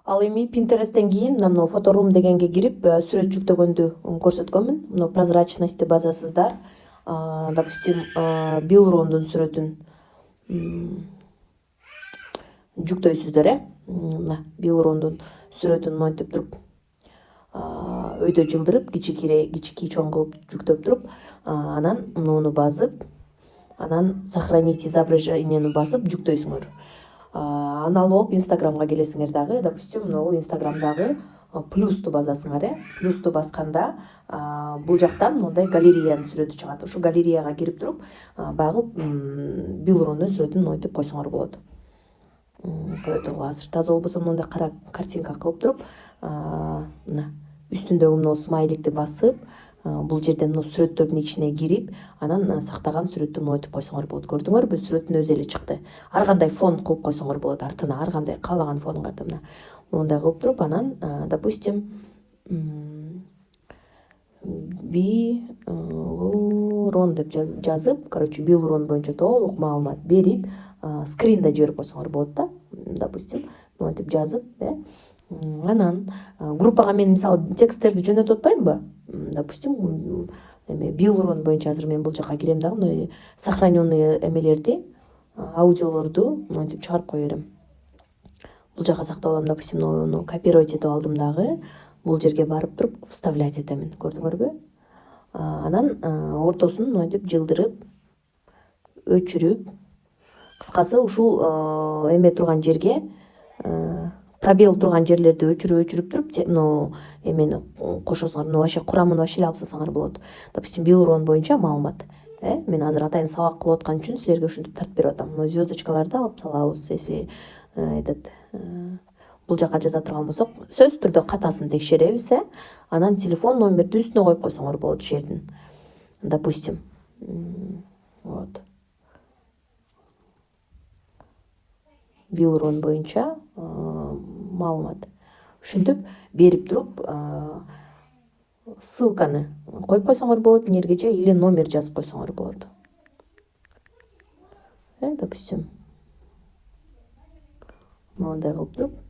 Ал эми Pinterest'ten кийин мына фоторум дегенге кирип сүрөт жүктөгөндү көрсөткөнмүн. Мына прозрачность базасыздар. Допустим, Билрундун сүрөтүн жүктөйсүздөр, мына Билрундун сүрөтүн монтип туруп өйдө жылдырып, кичики чоң кылып жүктөп туруп, анан муну басып, анан сохранить изображениени басып жүктөйсүңөр. Аны алып алып Инстаграмга келесиңер дагы. Допустим, бул Инстаграмдагы плюсту басасыңар, плюсту басканда бул жактан мындай галереянын сүрөтү чыгат. Ошол галереяга кирип туруп, багы Билрундун сүрөтүн монтип койсоңор болот. Кое тургула азыр таза болбосо мындай кара картинка кылып туруп, мына үстүндөгү мына смайликти басып, бул жерден мына сүрөттөрдүн ичине кирип, анан сактаган сүрөттү монтип койсоңор болот. Көрдүңөрбү, сүрөттүн өзү эле чыкты. Ар кандай фон кылып койсоңор болот артына, ар кандай каалаган фонуңарды мына мондай кылып туруп, анан допустим Билрун деп жазып, короче, Билрун боюнча толук маалымат берип, скринде жиберип койсоңор болот да. Допустим, монтип жазып, анан группага мен мисалы тексттерди жөнөтүп атпаймынбы? Допустим, Билрун боюнча азыр мен бул жака кирем дагы, мына сохраненный эмелерди, аудиолорду монтип чыгарып кое берем. Бул жака сактап алам, допустим, муну копировать этип алдым дагы. Бул жерге барып туруп вставлять этемин, көрдүңөрбү? Анан ортосун монтип жылдырып, өчүрүп, кыскасы ушул эме турган жерге, пробел турган жерлерди өчүрүп туруп, мына эмени кошосуңар, мына вообще курамын вообще эле алып салсаңар болот. Допустим, Билрун боюнча маалымат. Мен азыр атайын сабак кылып аткан үчүн силерге ушинтип тартып берип атам. Мына звездочкаларды алып салабыз, если бул жака жаза турган болсок, сөзсүз түрдө катасын текшеребиз, анан телефон номерди үстүнө коюп койсоңор болот ушул жердин. Допустим, вот. Билрун боюнча маалымат. Ушинтип берип туруп, ссылканы коюп койсоңор болот мынерге же, или номер жазып койсоңор болот. Допустим, мондай кылып туруп.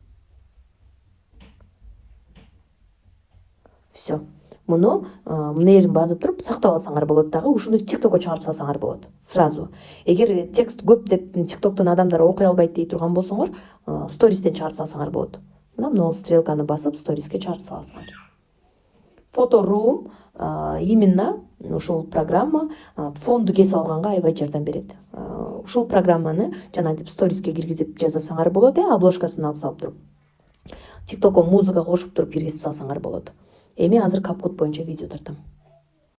Все. Муну мына басып туруп сактап алсаңар болот дагы, ушуну ТикТокко чыгарып салсаңар болот сразу. Эгер текст көп деп ТикТоктон адамдар окуй албайт дей турган болсоңор, стористен чыгарып салсаңар болот. Мына стрелканы басып, сториске чыгарып саласыңар. Фоторум именно ушул программа фонду кесип алганга аябай жардам берет. Ушул программаны жанагынтип сториске киргизип жасасаңар болот, обложкасын алып салып туруп. ТикТокко музыка кошуп туруп киргизип салсаңар болот. Эми азыр CapCut боюнча видео тартам.